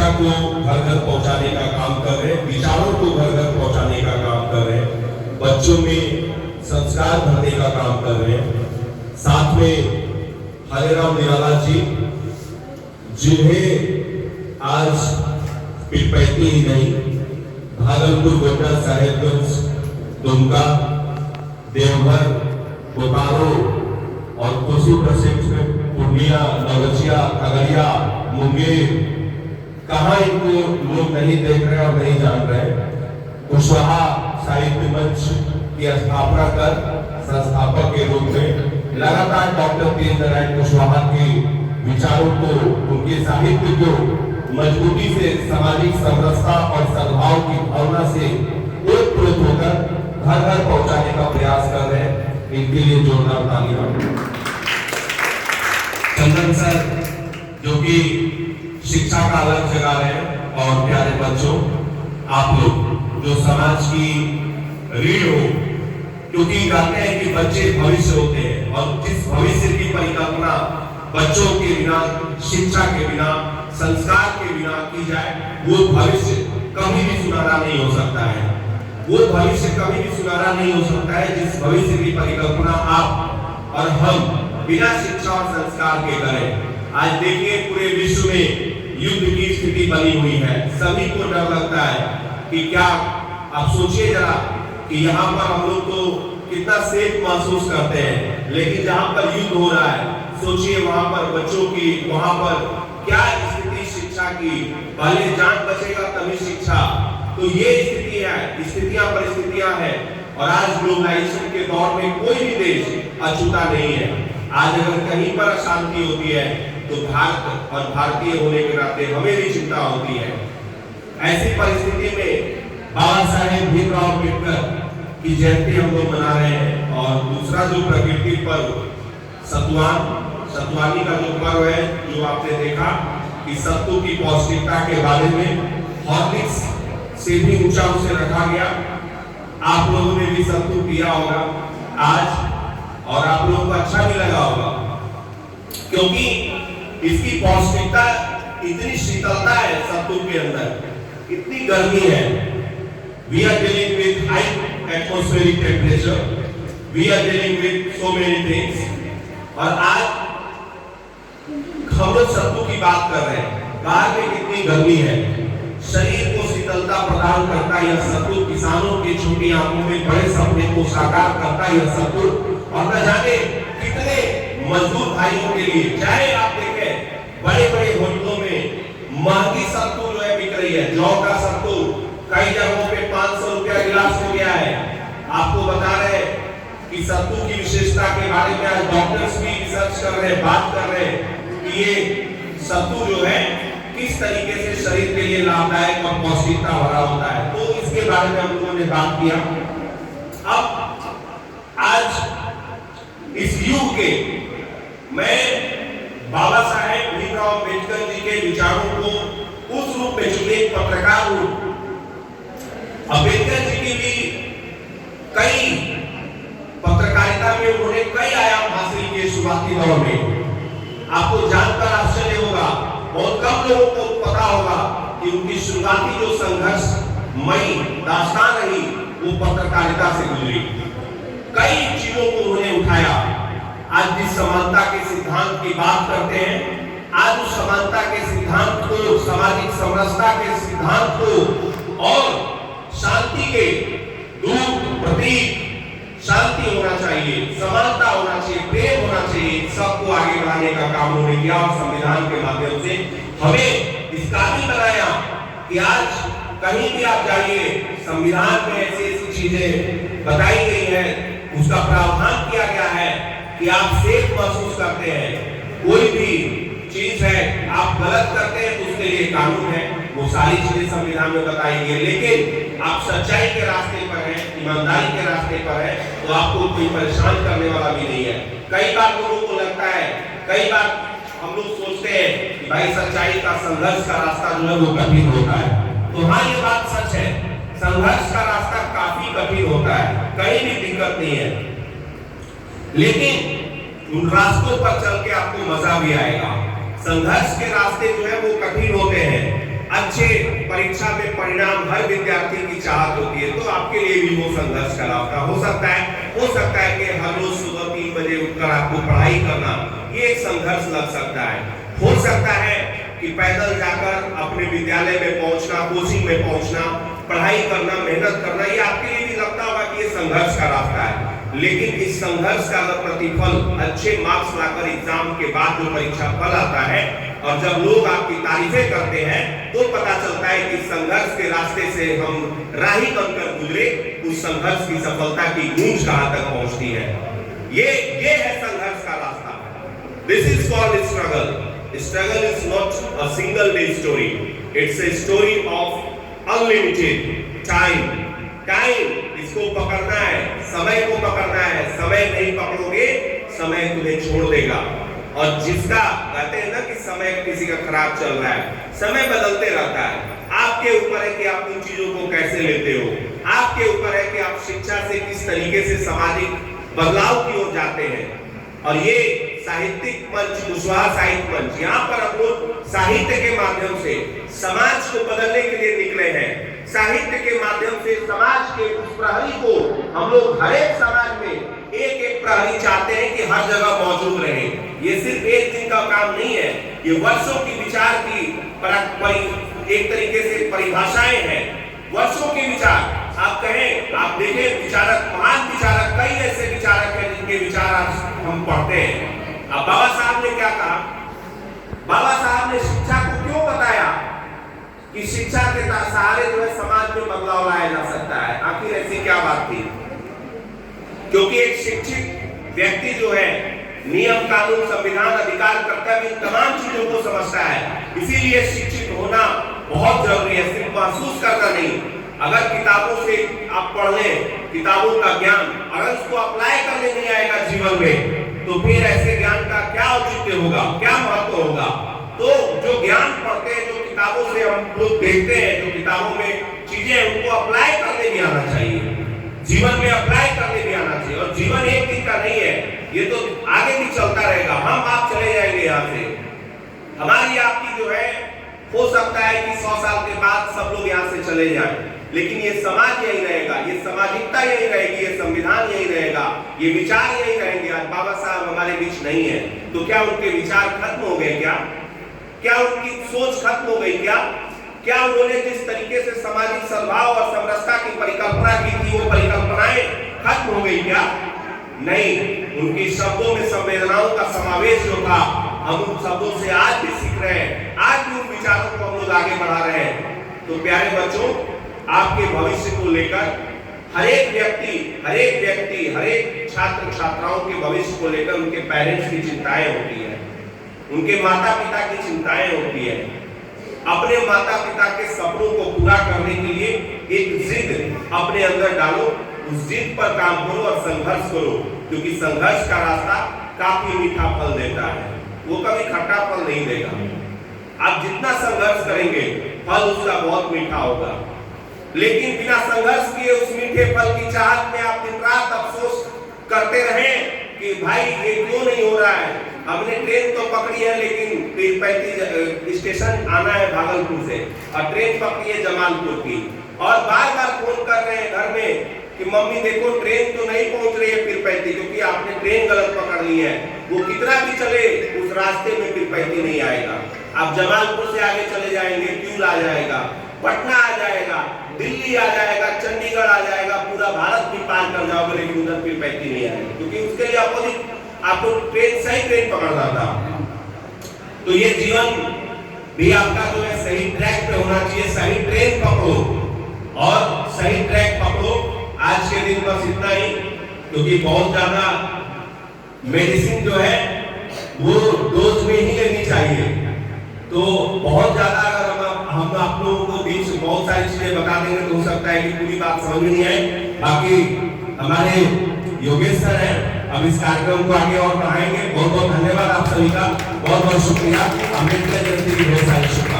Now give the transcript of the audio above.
शिक्षा को घर घर पहुंचाने का काम कर रहे हैं, विचारों को घर घर पहुंचाने का काम कर रहे हैं, बच्चों में संस्कार भरने का काम कर रहे हैं। साथ में हरेराम निराला जी, जिन्हें आज पिपैती ही नहीं, भागलपुर, गोड्डा, साहेबगंज, दुमका, देवघर, बोकारो और कोसी प्रसिद्ध पूर्णिया, नवगछिया, खगड़िया, मुंगेर, कहां इनको लोग नहीं देख रहे और नहीं जान रहे। कुशवाहा साहित्य मंच की स्थापना कर संस्थापक के रूप में लगातार डॉक्टर तेज नारायण कुशवाहा के विचारों को, उनके साहित्य को मजबूती से सामाजिक समरसता और सद्भाव की भावना से ओतप्रोत होकर घर घर पहुंचाने का प्रयास कर रहे हैं। इनके लिए जोरदार तालियां। चंदन सर, जो कि शिक्षा का अलग जगा रहे हैं, और प्यारे बच्चों, आप लोग जो समाज की रीढ़ हो, क्योंकि कहते हैं कि बच्चे भविष्य होते हैं, और जिस भविष्य की परिकल्पना बच्चों के बिना, शिक्षा के बिना, संस्कार के बिना की जाए, वो भविष्य कभी भी सुनहरा नहीं हो सकता है। वो भविष्य कभी भी सुनहरा नहीं हो सकता है जिस भविष्य की परिकल्पना आप और हम बिना शिक्षा और संस्कार के करें। आज देखिए पूरे विश्व में युद्ध की स्थिति बनी हुई है। सभी को डर लगता है कि क्या, आप सोचिए जरा कि यहाँ पर हम लोग तो कितना सेफ महसूस करते हैं, लेकिन जहाँ पर युद्ध हो रहा है, सोचिए वहां पर बच्चों की, वहां पर क्या स्थिति शिक्षा की। पहले जान बचेगा तभी शिक्षा। तो ये स्थिति है, स्थितियां परिस्थितियां हैं, और आज ग्लोबलाइजेशन के दौर में कोई भी देश अछूता नहीं है। आज अगर कहीं पर अशांति होती है तो भारत और भारतीय होने के नाते हमें भी चिंता होती है। ऐसी परिस्थिति में बाबा साहेब भीमराव अम्बेडकर की जयंती हम लोग मना रहे हैं, और दूसरा जो प्रकृति पर्व सतुवानी का जो पर्व है, जो आपने देखा कि सत्तू की पौष्टिकता के बारे में हॉर्लिक्स से भी ऊंचा उसे रखा गया। आप लोगों ने भी सत्तू पिया होगा आज, और आप लोगों को अच्छा भी लगा होगा, क्योंकि इसकी पौष्टिकता, इतनी शीतलता है सत्तू के अंदर, इतनी गर्मी है। We are dealing with high atmospheric temperature, we are dealing with so many things, और आज हम लोग सत्तू की बात कर रहे हैं। बाहर में कितनी गर्मी है, शरीर को शीतलता प्रदान करता यह सत्तू, किसानों की छोटी आंखों में बड़े सपने को साकार करता यह सत्तू, और न जाने कितने मजदूर भाइयों के लिए, चाहे आप देखें बड़े बड़े होटलों में महंगी सत्तू जो है बिक रही है। जौ का सत्तू कई जगहों पे 500 रुपया गिलास हो गया है। आपको बता रहे कि सत्तू की विशेषता के बारे में आज डॉक्टर्स भी रिसर्च कर रहे हैं, बात कर रहे हैं कि ये सत्तू जो है किस तरीके से शरीर के लिए लाभदायक और पौष्टिकता भरा होता है। तो इसके बारे में हम लोगों ने बात किया। अब आज इस युग के मैं बाबा साहेब भीमराव अम्बेडकर जी के विचारों को उस रूप में, चूंकि एक पत्रकार हूं, अम्बेडकर जी की भी कई पत्रकारिता में उन्होंने कई आयाम हासिल किए शुरुआती दौर में। आपको जानकर आश्चर्य होगा, बहुत कम लोगों को पता होगा कि उनकी शुरुआती जो संघर्षमयी दास्तान रही वो पत्रकारिता से गुजरी। कई चीजों को उन्होंने उठाया। आज जिस समानता के सिद्धांत की बात करते हैं, आज उस समानता के सिद्धांत को, सामाजिक समरसता के सिद्धांत को, और शांति के दूत प्रतीक, शांति होना चाहिए, समानता होना चाहिए, प्रेम होना चाहिए, सबको आगे बढ़ाने का काम उन्होंने किया, और संविधान के माध्यम से हमें इस काबिल बनाया कि आज कहीं भी आप जाइए, संविधान में ऐसी ऐसी चीजें बताई गई है, उसका प्रावधान किया गया है कि आप सेफ महसूस करते हैं। कोई भी चीज है आप गलत करते हैं तो उसके लिए कानून है, वो सारी चीजें संविधान में बताई गई है। लेकिन आप सच्चाई के रास्ते पर हैं, ईमानदारी के रास्ते पर हैं, तो आपको कोई परेशान करने वाला भी नहीं है। कई बार लोगों को लगता है, कई बार हम लोग सोचते हैं कि भाई सच्चाई का, संघर्ष का रास्ता जो है वो कठिन होता है। तो हाँ, ये बात सच है, संघर्ष का रास्ता काफी कठिन होता है, कहीं भी दिक्कत नहीं है, लेकिन उन रास्तों पर चल के आपको मजा भी आएगा। संघर्ष के रास्ते जो है वो कठिन होते हैं, अच्छे परीक्षा में परिणाम हर विद्यार्थी की चाहत होती है, तो आपके लिए भी वो संघर्ष का रास्ता हो सकता है कि हर रोज सुबह 3 बजे उठकर आपको पढ़ाई करना, ये एक संघर्ष लग सकता है। हो सकता है कि पैदल जाकर अपने विद्यालय में पहुंचना, कोचिंग में पहुंचना, पढ़ाई करना, मेहनत करना, ये आपके लिए भी लगता होगा कि ये संघर्ष का रास्ता है। लेकिन इस संघर्ष का प्रतिफल अच्छे मार्क्स लाकर एग्जाम के बाद जो परीक्षा फल आता है और जब लोग आपकी तारीफें करते हैं तो पता चलता है कि संघर्ष के रास्ते से हम राही बनकर गुजरे, उस संघर्ष की सफलता की गूंज कहां तक पहुंचती है। ये है संघर्ष का रास्ता। This is called struggle. Struggle is not a single day story. It's a story of unlimited time. Time इसको पकड़ना है, समय को पकड़ना है। समय नहीं पकड़ोगे, समय तुम्हें छोड़ देगा। और जिसका कहते हैं ना कि समय किसी का खराब चल रहा है, समय बदलते रहता है। आपके ऊपर है कि आप उन चीजों को कैसे लेते हो। आपके ऊपर है कि आप शिक्षा से किस तरीके से सामाजिक बदलाव की ओर जाते हैं। और ये साहित्यिक मंच, कुशवाहा साहित्य मंच, यहाँ पर हम लोग साहित्य के माध्यम से समाज को बदलने के लिए निकले हैं। साहित्य के माध्यम से समाज के उस प्रहरी को हम लोग हर एक समाज में एक एक प्रहरी चाहते हैं कि हर जगह मौजूद रहे। ये सिर्फ एक दिन का काम नहीं है, ये वर्षों की विचार की एक तरीके से परिभाषाएं हैं। वर्षों के विचार आप कहें, आप देखें विचारक, महान विचारक, कई ऐसे विचारक हैं जिनके विचार आज हम पढ़ते हैं। अब बाबा साहब ने क्या कहा? बाबा साहब ने शिक्षा को क्यों बताया कि शिक्षा के सहारे जो है समाज में बदलाव लाया जा सकता है? आखिर ऐसी क्या बात थी? क्योंकि एक शिक्षित व्यक्ति जो है नियम, कानून, संविधान, अधिकार, कर्तव्य, इन तमाम चीजों को समझता है। इसीलिए शिक्षित होना बहुत जरूरी है, सिर्फ महसूस करना नहीं। अगर किताबों से आप पढ़ लें, किताबों का ज्ञान अगर उसको अप्लाई करने नहीं आएगा जीवन में, तो फिर ऐसे ज्ञान का क्या औचित्य होगा, क्या महत्व होगा? तो जो ज्ञान पढ़ते हैं, जो किताबों से हम लोग देखते हैं, जो किताबों में चीजें उनको अप्लाई करने भी आना चाहिए, जीवन में अप्लाई करने भी आना चाहिए। और जीवन एक दिन का नहीं है, ये तो आगे भी चलता रहेगा। हम आप चले जाएंगे यहाँ से, हमारी आपकी जो है, हो सकता है कि 100 साल के बाद सब लोग यहाँ से चले जाएं, लेकिन ये समाज यही रहेगा, ये सामाजिकता यही रहेगी, ये संविधान यही रहेगा, ये विचार यही रहेंगे। आज बाबा साहब हमारे बीच नहीं है, तो क्या उनके विचार खत्म हो गए? क्या उनकी सोच खत्म हो गई? क्या उन्होंने जिस तरीके से सामाजिक सद्भाव और समरसता की परिकल्पना की थी, वो परिकल्पनाएं खत्म हो गई क्या? नहीं, उनके शब्दों में संवेदनाओं का समावेश जो था, हम उन शब्दों से आज भी सीख रहे हैं, आज भी उन विचारों को हम लोग आगे बढ़ा रहे हैं। तो प्यारे बच्चों, आपके भविष्य को लेकर हर एक व्यक्ति, हर एक छात्र छात्राओं के भविष्य को लेकर उनके पेरेंट्स की चिंताएं होती है, उनके माता पिता की चिंताएं होती है। अपने माता पिता के सपनों को पूरा करने के लिए एक जिद अपने अंदर डालो, उस जिद पर काम करो और संघर्ष करो, क्योंकि संघर्ष का रास्ता काफी मीठा फल देता है, वो कभी खट्टा फल नहीं देगा। आप जितना संघर्ष करेंगे फल उसका बहुत मीठा होगा, लेकिन बिना संघर्ष किए उस मीठे फल की चाहत में आप दिन रात अफसोस करते रहें कि भाई ये क्यों नहीं हो रहा है। हमने ट्रेन तो पकड़ी है, लेकिन 35 स्टेशन आना है भागलपुर से, और ट्रेन पकड़ी है जमालपुर की, और बार बार फोन कर रहे हैं घर में कि मम्मी देखो ट्रेन तो नहीं पहुंच रही है पीरपैंती, क्योंकि आपने ट्रेन गलत पकड़ ली है। वो कितना भी चले उस रास्ते में पीरपैंती नहीं आएगा। आप जमालपुर से आगे चले जाएंगे, ट्यूल आ जाएगा, पटना आ जाएगा, दिल्ली आ जाएगा, चंडीगढ़ आ जाएगा, पूरा भारत भी पार कर जाओगे, लेकिन उधर पीरपैंती नहीं आएगी, क्योंकि उसके लिए अपोजिट आपको सही ट्रेन पकड़ना था। तो ये जीवन भी आपका जो है सही ट्रैक पे होना चाहिए, सही ट्रेन पकड़ो और सही ट्रैक पकड़ो। आज के दिन बस इतना ही, क्योंकि बहुत ज्यादा मेडिसिन जो है वो डोज में ही लेनी चाहिए। तो बहुत ज्यादा अगर हम आप लोगों को बीच बहुत सारी चीजें बता देंगे तो हो सकता है कि पूरी बात समझ में नहीं आए। बाकी हमारे योगेश सर हैं, अब इस कार्यक्रम को आगे और बढ़ाएंगे। बहुत बहुत धन्यवाद आप सभी का, बहुत बहुत शुक्रिया। अम्बेडकर जयंती की बहुत सारी शुभकामनाएं।